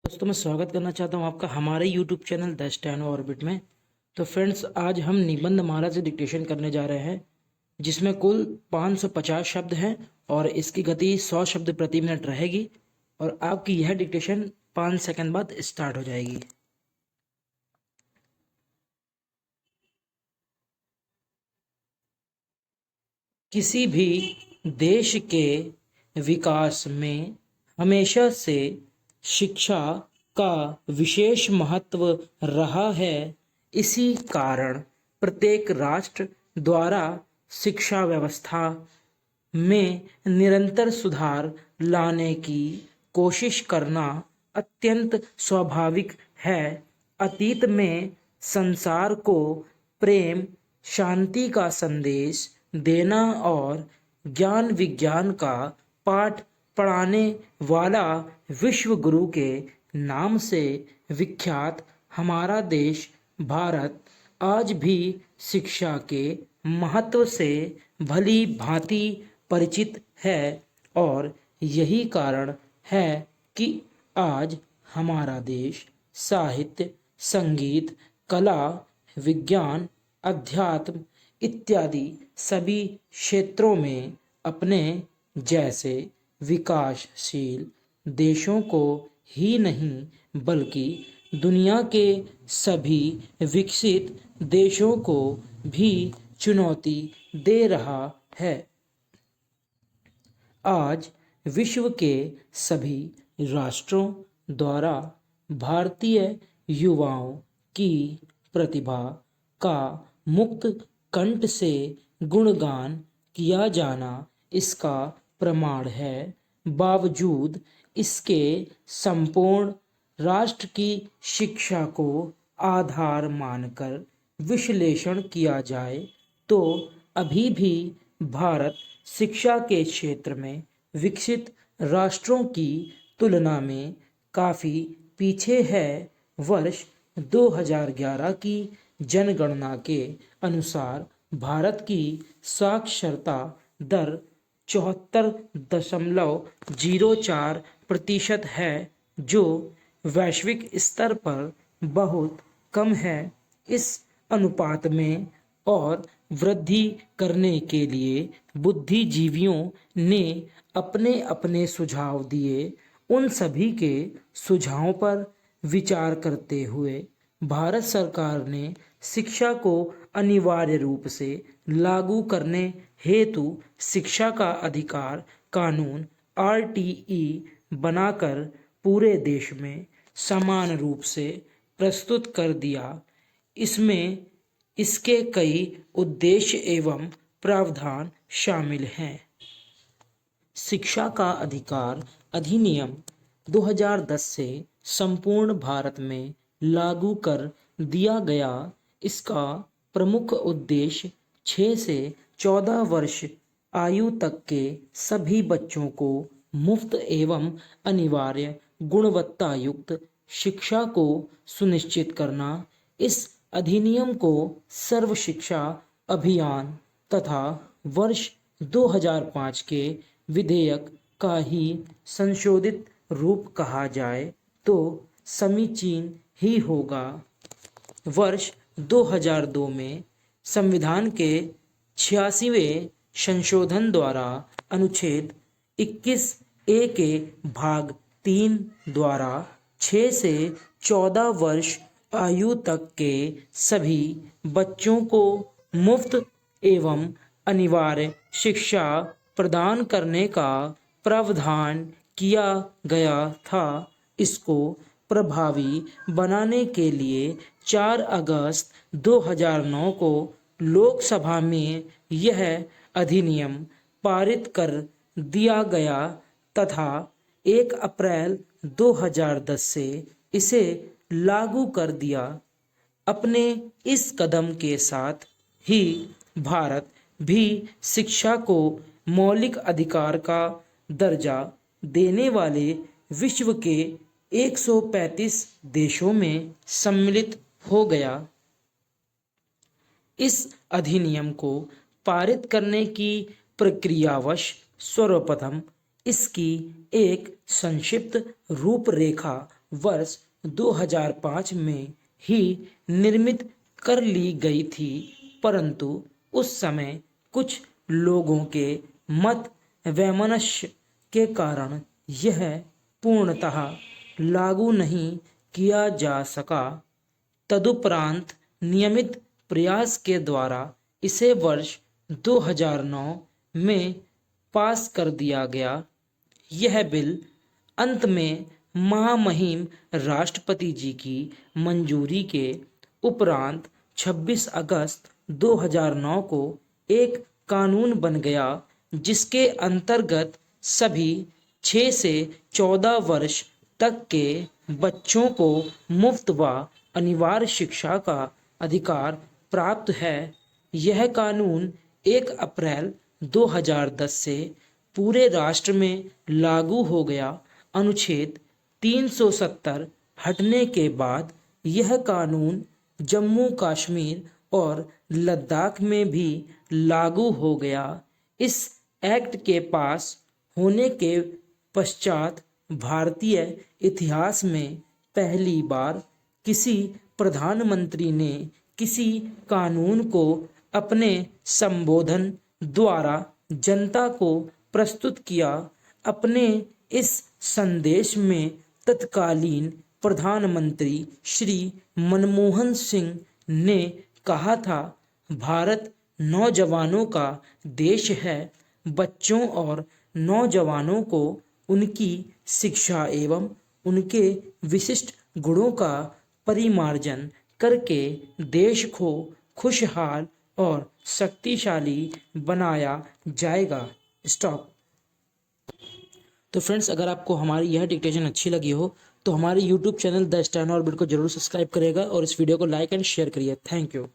दोस्तों, मैं स्वागत करना चाहता हूं आपका हमारे YouTube channel the steno orbit में। तो फ्रेंड्स, आज हम निबंध माला से डिक्टेशन करने जा रहे हैं, जिसमें कुल 550 शब्द हैं और इसकी गति 100 शब्द प्रति मिनट रहेगी। और आपकी यह डिक्टेशन 5 सेकंड बाद स्टार्ट हो जाएगी। किसी भी देश के विकास में हमेशा से शिक्षा का विशेष महत्व रहा है। इसी कारण प्रत्येक राष्ट्र द्वारा शिक्षा व्यवस्था में निरंतर सुधार लाने की कोशिश करना अत्यंत स्वाभाविक है। अतीत में संसार को प्रेम, शांति का संदेश देना और ज्ञान विज्ञान का पाठ पढ़ाने वाला विश्व गुरु के नाम से विख्यात हमारा देश भारत आज भी शिक्षा के महत्व से भली भांति परिचित है। और यही कारण है कि आज हमारा देश साहित्य, संगीत, कला, विज्ञान, अध्यात्म इत्यादि सभी क्षेत्रों में अपने जैसे विकासशील देशों को ही नहीं बल्कि दुनिया के सभी विकसित देशों को भी चुनौती दे रहा है। आज विश्व के सभी राष्ट्रों द्वारा भारतीय युवाओं की प्रतिभा का मुक्त कंठ से गुणगान किया जाना इसका प्रमाण है। बावजूद इसके संपूर्ण राष्ट्र की शिक्षा को आधार मानकर विश्लेषण किया जाए तो अभी भी भारत शिक्षा के क्षेत्र में विकसित राष्ट्रों की तुलना में काफ़ी पीछे है। वर्ष 2011 की जनगणना के अनुसार भारत की साक्षरता दर 74.04% है, जो वैश्विक स्तर पर बहुत कम है। इस अनुपात में और वृद्धि करने के लिए बुद्धिजीवियों ने अपने अपने सुझाव दिए। उन सभी के सुझावों पर विचार करते हुए भारत सरकार ने शिक्षा को अनिवार्य रूप से लागू करने हेतु शिक्षा का अधिकार कानून RTE बनाकर पूरे देश में समान रूप से प्रस्तुत कर दिया। इसमें इसके कई उद्देश्य एवं प्रावधान शामिल हैं। शिक्षा का अधिकार अधिनियम 2010 से संपूर्ण भारत में लागू कर दिया गया। इसका प्रमुख उद्देश्य 6 से 14 वर्ष आयु तक के सभी बच्चों को मुफ्त एवं अनिवार्य गुणवत्ता युक्त शिक्षा को सुनिश्चित करना। इस अधिनियम को सर्व शिक्षा अभियान तथा वर्ष 2005 के विधेयक का ही संशोधित रूप कहा जाए तो समीचीन ही होगा। वर्ष 2002 में संविधान के 86वें संशोधन द्वारा अनुच्छेद 21A के भाग 3 द्वारा 6 से 14 वर्ष आयु तक के सभी बच्चों को मुफ्त एवं अनिवार्य शिक्षा प्रदान करने का प्रावधान किया गया था। इसको प्रभावी बनाने के लिए 4 अगस्त 2009 को लोकसभा में यह अधिनियम पारित कर दिया गया तथा 1 अप्रैल 2010 से इसे लागू कर दिया। अपने इस कदम के साथ ही भारत भी शिक्षा को मौलिक अधिकार का दर्जा देने वाले विश्व के 135 देशों में सम्मिलित हो गया। इस अधिनियम को पारित करने की प्रक्रियावश सर्वप्रथम इसकी एक संक्षिप्त रूपरेखा वर्ष 2005 में ही निर्मित कर ली गई थी, परंतु उस समय कुछ लोगों के मत वैमनस्य के कारण यह पूर्णतः लागू नहीं किया जा सका। तदुपरांत नियमित प्रयास के द्वारा इसे वर्ष 2009 में पास कर दिया गया। यह बिल अंत में महामहिम राष्ट्रपति जी की मंजूरी के उपरांत 26 अगस्त 2009 को एक कानून बन गया, जिसके अंतर्गत सभी 6 से 14 वर्ष तक के बच्चों को मुफ्त व अनिवार्य शिक्षा का अधिकार प्राप्त है। यह कानून 1 अप्रैल 2010 से पूरे राष्ट्र में लागू हो गया। अनुच्छेद 370 हटने के बाद यह कानून जम्मू कश्मीर और लद्दाख में भी लागू हो गया। इस एक्ट के पास होने के पश्चात भारतीय इतिहास में पहली बार किसी प्रधानमंत्री ने किसी कानून को अपने संबोधन द्वारा जनता को प्रस्तुत किया। अपने इस संदेश में तत्कालीन प्रधानमंत्री श्री मनमोहन सिंह ने कहा था, भारत नौजवानों का देश है। बच्चों और नौजवानों को उनकी शिक्षा एवं उनके विशिष्ट गुणों का परिमार्जन करके देश को खुशहाल और शक्तिशाली बनाया जाएगा। स्टॉप। तो फ्रेंड्स, अगर आपको हमारी यह डिक्टेशन अच्छी लगी हो तो हमारे YouTube channel the steno orbit को जरूर सब्सक्राइब करेगा और इस वीडियो को लाइक एंड शेयर करिए। Thank you.